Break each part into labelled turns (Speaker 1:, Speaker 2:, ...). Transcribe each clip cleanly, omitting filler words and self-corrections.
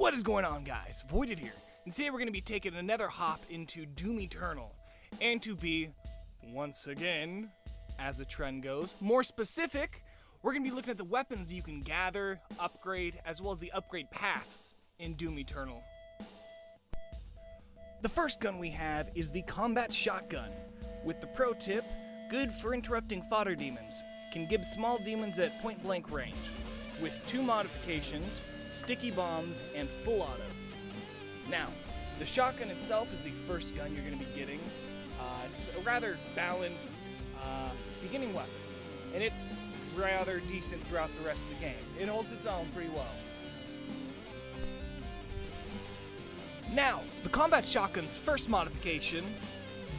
Speaker 1: What is going on, guys? Voided here, and today we're going to be taking another hop into Doom Eternal, and to be, once again, as the trend goes, more specific, we're going to be looking at the weapons you can gather, upgrade, as well as the upgrade paths in Doom Eternal. The first gun we have is the Combat Shotgun, with the pro tip, good for interrupting fodder demons, can give small demons at point blank range, with two modifications, sticky bombs, and full auto. Now, the shotgun itself is the first gun you're going to be getting. It's a rather balanced beginning weapon, and it's rather decent throughout the rest of the game. It holds its own pretty well. Now, the Combat Shotgun's first modification,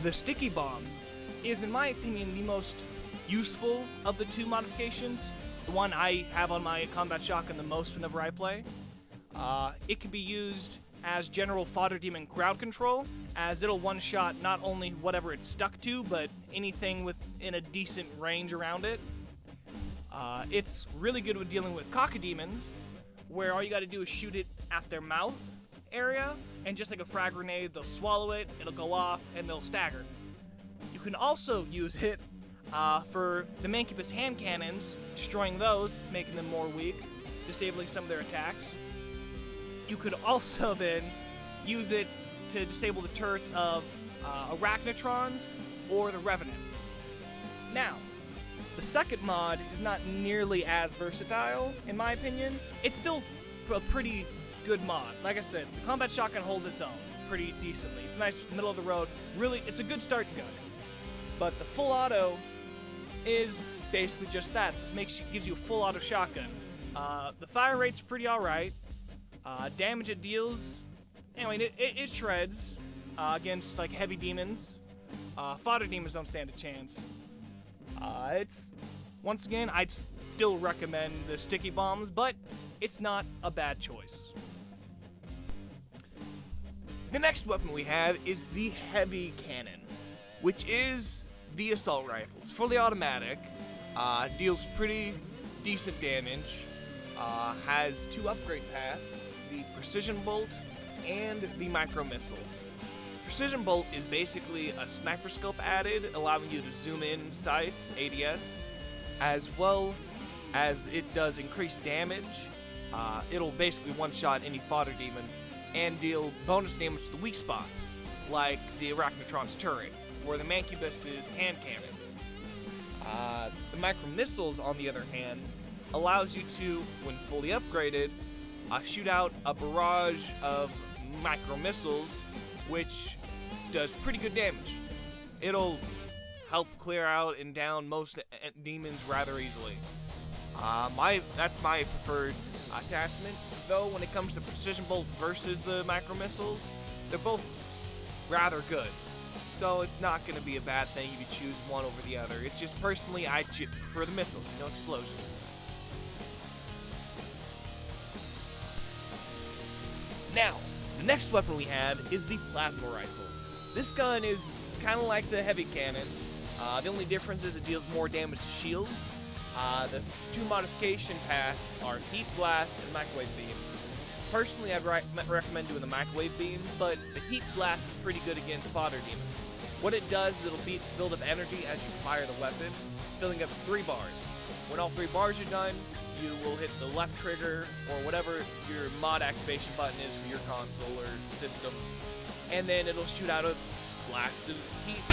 Speaker 1: the sticky bombs, is in my opinion the most useful of the two modifications. The one I have on my Combat Shotgun the most whenever I play. It can be used as general fodder demon crowd control, as it'll one-shot not only whatever it's stuck to, but anything within a decent range around it. It's really good with dealing with cacodemons, where all you gotta do is shoot it at their mouth area, and just like a frag grenade, they'll swallow it, it'll go off, and they'll stagger. You can also use it for the Mancubus hand cannons, destroying those, making them more weak, disabling some of their attacks. You could also then use it to disable the turrets of Arachnotrons or the Revenant. Now, the second mod is not nearly as versatile, in my opinion. It's still a pretty good mod. Like I said, the Combat Shotgun holds its own pretty decently. It's nice, middle of the road. Really, it's a good starting gun. But the full auto is basically just that. It gives you a full auto shotgun. The fire rate's pretty alright. Damage it deals, anyway, it shreds against like heavy demons. Fodder demons don't stand a chance. Once again, I'd still recommend the sticky bombs, but it's not a bad choice. The next weapon we have is the heavy cannon, which is the assault rifles. Fully automatic, deals pretty decent damage, has two upgrade paths, the Precision Bolt and the Micro Missiles. Precision Bolt is basically a sniper scope added, allowing you to zoom in sights, ADS, as well as it does increased damage. It'll basically one-shot any fodder demon and deal bonus damage to the weak spots, like the Arachnotron's turret, or the Mancubus's hand cannons. The Micro Missiles, on the other hand, allows you to, when fully upgraded, shoot out a barrage of Micro Missiles, which does pretty good damage. It'll help clear out and down most demons rather easily. That's my preferred attachment, though when it comes to Precision Bolt versus the Micro Missiles, they're both rather good. So it's not going to be a bad thing if you choose one over the other. It's just personally, I prefer the missiles, no explosions. Now, the next weapon we have is the Plasma Rifle. This gun is kind of like the heavy cannon. The only difference is it deals more damage to shields. The two modification paths are Heat Blast and Microwave Beam. Personally, I'd recommend doing the Microwave Beam, but the Heat Blast is pretty good against fodder demon. What it does is it'll build up energy as you fire the weapon, filling up 3 bars. When all 3 bars are done, you will hit the left trigger, or whatever your mod activation button is for your console or system, and then it'll shoot out a blast of heat.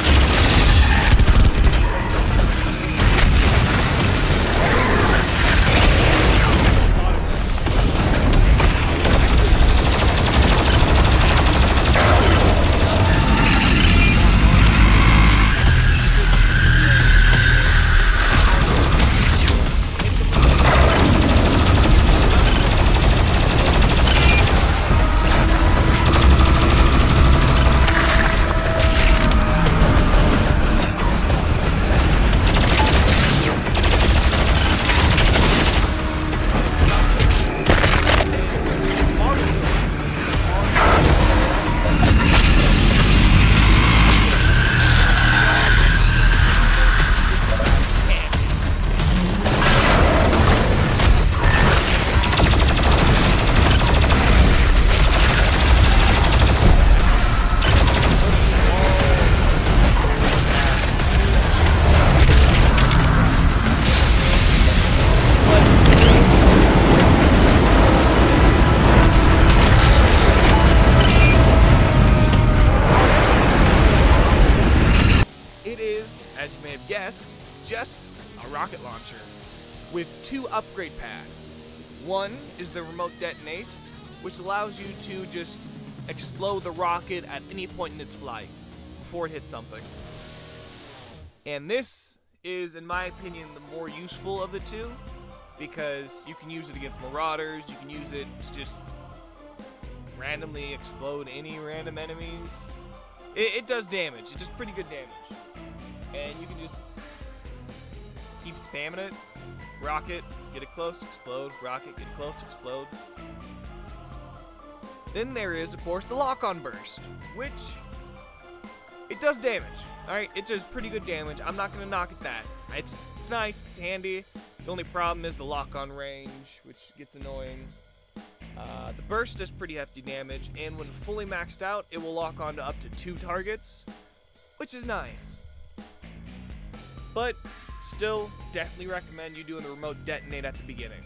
Speaker 1: two upgrade paths. One is the remote detonate, which allows you to just explode the rocket at any point in its flight before it hits something. And this is, in my opinion, the more useful of the two, because you can use it against marauders, you can use it to just randomly explode any random enemies. It does damage, it does pretty good damage. And you can just keep spamming it, rocket, get it close, explode, rocket, get it close, explode. Then there is, of course, the lock-on burst, which it does damage. Alright, it does pretty good damage. I'm not gonna knock at that. It's nice, it's handy. The only problem is the lock-on range, which gets annoying. The burst does pretty hefty damage, and when fully maxed out, it will lock on to up to 2 targets, which is nice. But still, definitely recommend you doing the remote detonate at the beginning.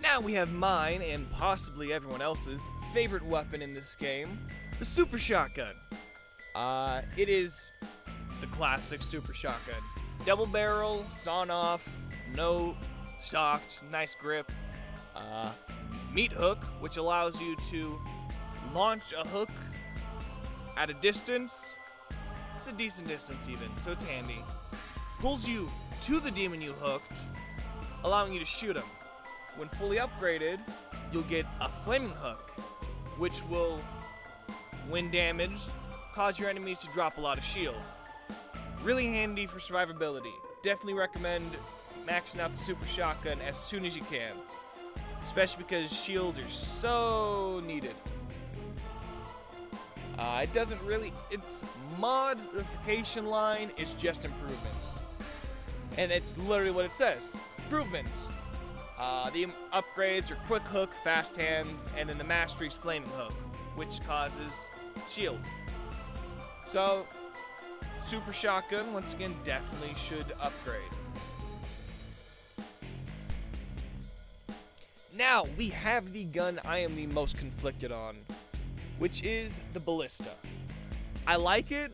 Speaker 1: Now we have mine, and possibly everyone else's, favorite weapon in this game, the Super Shotgun. It is the classic Super Shotgun. Double barrel, sawn off, no stocked, nice grip. Meat hook, which allows you to launch a hook at a distance. It's a decent distance even, so it's handy. Pulls you to the demon you hooked, allowing you to shoot him. When fully upgraded, you'll get a flaming hook, which will, when damaged, cause your enemies to drop a lot of shield. Really handy for survivability. Definitely recommend maxing out the Super Shotgun as soon as you can, especially because shields are so needed. It doesn't really, its modification line is just improvements. And it's literally what it says, improvements. The upgrades are quick hook, fast hands, and then the mastery's flaming hook, which causes shields. So, Super Shotgun, once again, definitely should upgrade. Now, we have the gun I am the most conflicted on, which is the Ballista. I like it,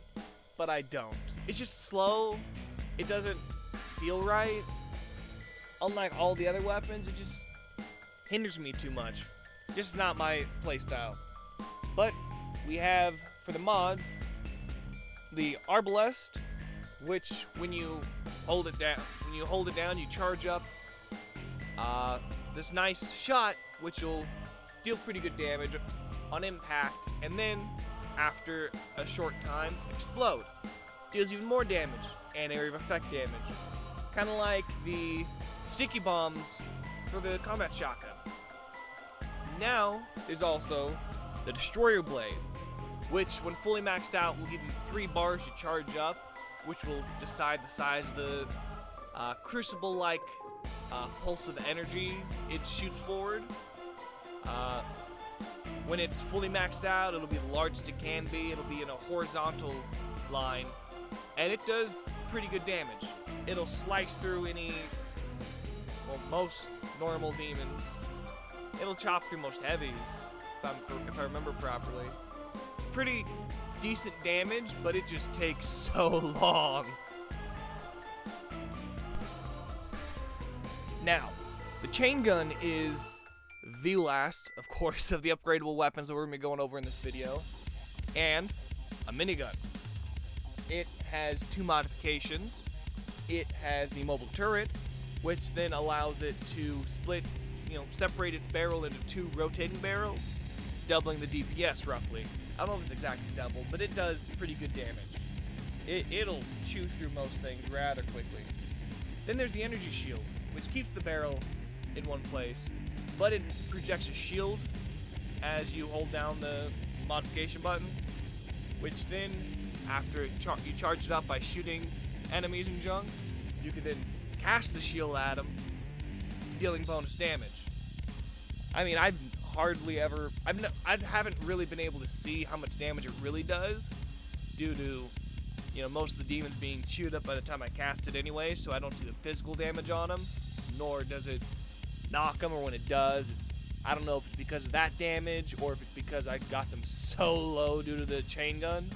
Speaker 1: but I don't. It's just slow. It doesn't feel right. Unlike all the other weapons, it just hinders me too much. Just not my playstyle. But we have, for the mods, the Arbalest, which when you hold it down, you charge up this nice shot, which will deal pretty good damage on impact, and then after a short time, explode. Deals even more damage and area of effect damage. Kind of like the sticky bombs for the combat shotgun. Now is also the Destroyer Blade, which when fully maxed out will give you 3 bars to charge up, which will decide the size of the crucible-like pulse of energy it shoots forward. When it's fully maxed out, it'll be the largest it can be. It'll be in a horizontal line, and it does pretty good damage. It'll slice through most normal demons. It'll chop through most heavies, if I remember properly. It's pretty decent damage, but it just takes so long. Now, the chain gun is the last, of course, of the upgradable weapons that we're going to be going over in this video, and a minigun. It has 2 modifications. It has the mobile turret, which then allows it to separate its barrel into 2 rotating barrels, doubling the DPS roughly. I don't know if it's exactly double, but it does pretty good damage. It'll chew through most things rather quickly. Then there's the energy shield, which keeps the barrel in one place, but it projects a shield as you hold down the modification button, which then, after you charge it up by shooting enemies and junk, you can then cast the shield at them, dealing bonus damage. I mean, I haven't really been able to see how much damage it really does, due to most of the demons being chewed up by the time I cast it anyway, so I don't see the physical damage on them, nor does it knock them, or when it does, I don't know if it's because of that damage, or if it's because I got them so low due to the chain gun.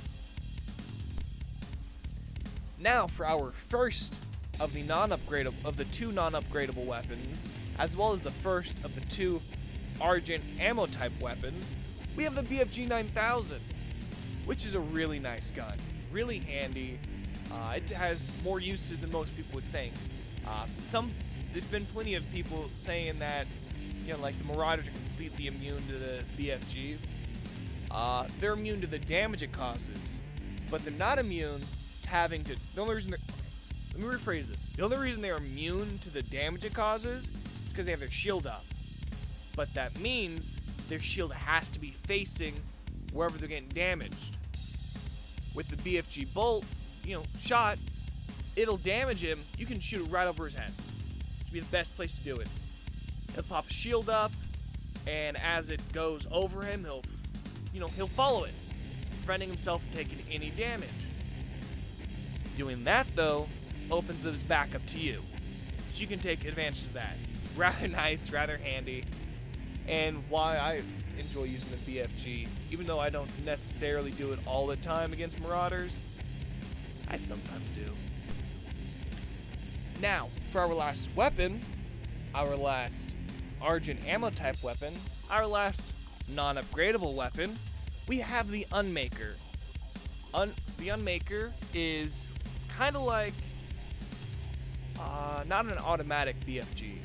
Speaker 1: Now for our first of the two non-upgradable weapons, as well as the first of the two Argent ammo type weapons, we have the BFG 9000, which is a really nice gun, really handy. It has more uses than most people would think. There's been plenty of people saying that, like the Marauders are completely immune to the BFG. They're immune to the damage it causes, but they're not immune to having to. Let me rephrase this. The only reason they're immune to the damage it causes is because they have their shield up. But that means their shield has to be facing wherever they're getting damaged. With the BFG bolt, shot, it'll damage him. You can shoot it right over his head. It'll be the best place to do it. He'll pop a shield up, and as it goes over him, he'll follow it, preventing himself from taking any damage. Doing that, though, opens his back up to you, so you can take advantage of that. Rather nice, rather handy, and why I enjoy using the BFG, even though I don't necessarily do it all the time against Marauders, I sometimes do. Now, for our last weapon, our last Argent ammo type weapon, our last non-upgradable weapon, we have the Unmaker. The Unmaker is kind of like, not an automatic BFG.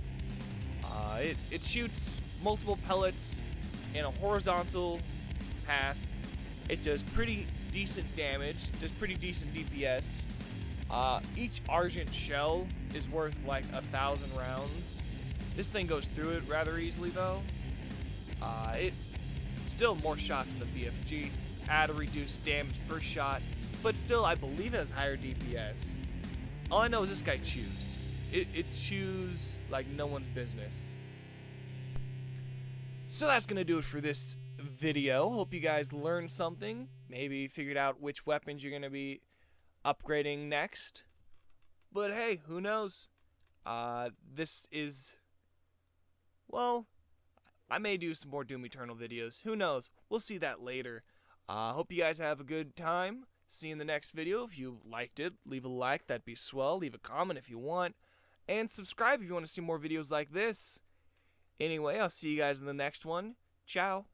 Speaker 1: It shoots multiple pellets in a horizontal path. It does pretty decent damage, does pretty decent DPS. Each Argent shell is worth like 1,000 rounds. This thing goes through it rather easily though. It still more shots than the BFG at a reduced damage per shot, but still I believe it has higher DPS. All I know is this guy chews. It chews like no one's business. So that's gonna do it for this video. Hope you guys learned something. Maybe figured out which weapons you're gonna be upgrading next. But hey, who knows? This is, well, I may do some more Doom Eternal videos. Who knows? We'll see that later. Hope you guys have a good time. See you in the next video. If you liked it, leave a like. That'd be swell. Leave a comment if you want. And subscribe if you want to see more videos like this. Anyway, I'll see you guys in the next one. Ciao.